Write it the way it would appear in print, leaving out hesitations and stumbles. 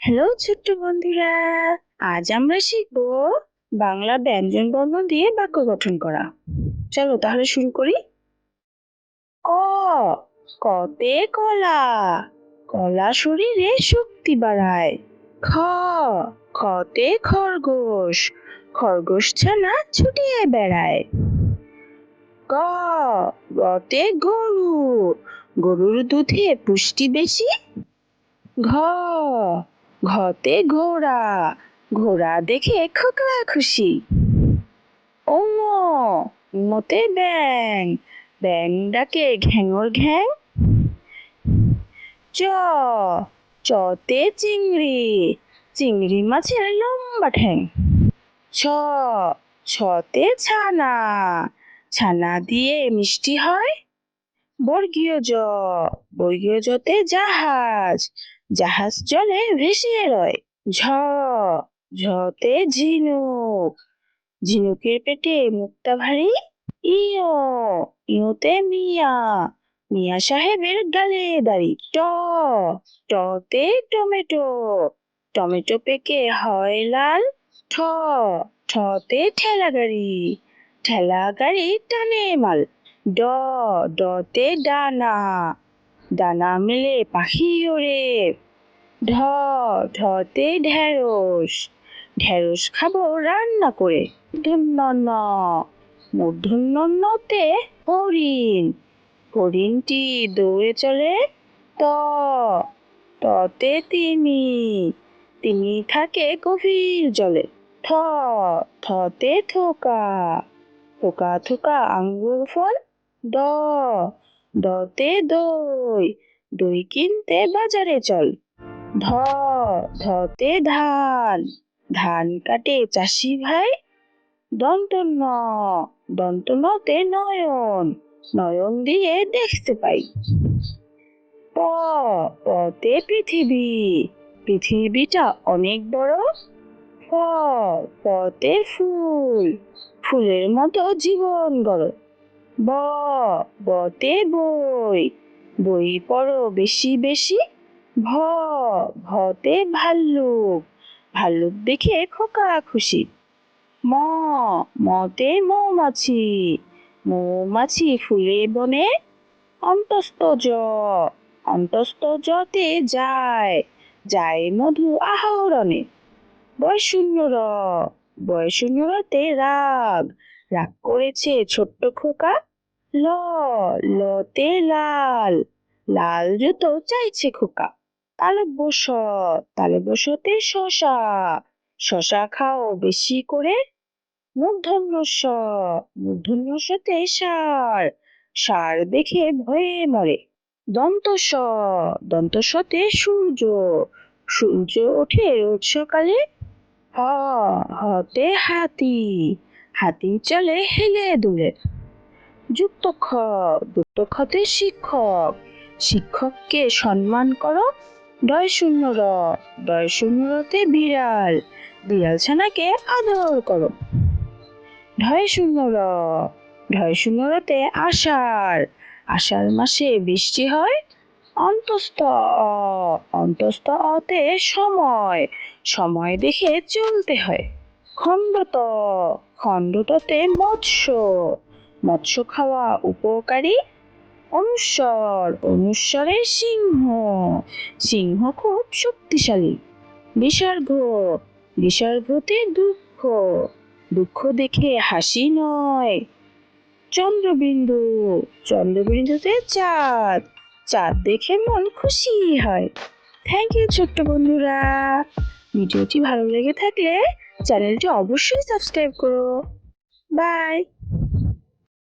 Hello ছোট্ট বন্ধুরা, আজ আমরা শিখব বাংলা ব্যঞ্জন বর্ণ দিয়ে বাক্য গঠন করা। চলো তাহলে শুরু করি। ক, কতে কলা, কলা শরীরে শক্তি বাড়ায়। খ, খতে খরগোশ, খরগোশ ছানা ছুটিয়ে বেড়ায়। গ, গতে গরু, গরুর দুধে পুষ্টি বেশি। ঘ, ঘতে ঘোড়া, ঘোড়া দেখে খোকা খুশি। ও, মতে ব্যাং, ব্যাং ডাকে ঘ্যাঙর ঘ্যাং। চ, চতে চিংড়ি, চিংড়ি মাছের লম্বা ঠ্যাং। ছ, ছতে ছানা, ছানা দিয়ে মিষ্টি হয়। বর্গীয় জ, বর্গীয় জতে জাহাজ, জাহাজ জলে ভেসে রয়। ঝ, ঝতে ঝিনুক, ঝিনুকের পেটে মুক্তা ভারী। ইয়, ইয়তে মিয়া, মিয়া সাহেবের গালে দাড়ি। ট, টতে টমেটো, টমেটো পেকে হয় লাল। ঠ, ঠতে ঠেলা গাড়ি, ঠেলা গাড়ি টানে মাল। ড, ডতে ডানা, ডানা মেলে পাখি ওড়ে। ঢ, ঢতে ঢেঁড়স, ঢেঁড়স খাবো রান্না করে। মূর্ধন্য ন, মূর্ধন্য নতে হরিণ, হরিণটি দৌড়ে চলে। ত, ততে তিমি, তিমি থাকে গভীর জলে। থ, থতে থোকা, থোকা থোকা আঙ্গুর ফল। দ, দতে দই, দই কিনতে বাজারে চল। ধ, ধতে ধান, ধান কাটে চাষি ভাই। দন্ত ন, দন্ত নতে নয়ন, নয়ন দিয়ে দেখতে পাই। প, পতে পৃথিবী, পৃথিবীটা অনেক বড়। ফ, ফতে ফুল, ফুলের মতো জীবন গড়। ব, বতে বই, বই পড়ো বেশি বেশি। ভ, ভতে ভাল্লুক, ভাল্লুক দেখে খোকা খুশি। ম, মতে মৌমাছি, মৌমাছি ফুলে বনে। অন্তস্থ জ, অন্তস্থ জতে যায়, যায় মধু আহরণে। বয়শূন্য র, বয়শূন্য রতে রাগ, রাগ করেছে ছোট্ট খোকা। ল, লতে লাল, লাল জুতো চাইছে খোকা। তালব্য শ, তালব্য শতে শশা, শশা খাও বেশি করে। মূর্ধন্য ষ, মূর্ধন্য শতে ষাঁড়, ষাঁড় দেখে ভয়ে মরে। দন্ত স, দন্ত শতে সূর্য, সূর্য ওঠে রোজ সকালে। হ, হতে হাতি, হাতি চলে হেলে দুলে। যুক্ত খ, যুক্ত খতে শিক্ষক, শিক্ষককে সম্মান করো। ডয় শূন্য র, ডয় শূন্য রতে বিড়াল, বিড়াল ছানাকে আদর করো। ঢয় শূন্য র, ঢয় শূন্য রতে আষাঢ়, আষাঢ় মাসে বৃষ্টি হয়। অন্তস্থ অ, অন্তস্থ অতে সময়, সময় দেখে চলতে হয়। খণ্ডত, খণ্ডততে মৎস্য, মৎস্য খাওয়া উপকারী। অনুস্বর, অনুস্বরে সিংহ, সিংহ খুব শক্তিশালী। বিসর্গ, বিসর্গতে দুঃখ, দুঃখ দেখে হাসি নয়। চন্দ্রবিন্দু, চন্দ্রবিন্দুতে চাঁদ, চাঁদ দেখে মন খুশি হয়। থ্যাংক ইউ ছোট্ট বন্ধুরা, ভিডিওটি ভালো লেগে থাকলে চ্যানেলটি অবশ্যই সাবস্ক্রাইব করো। বাই।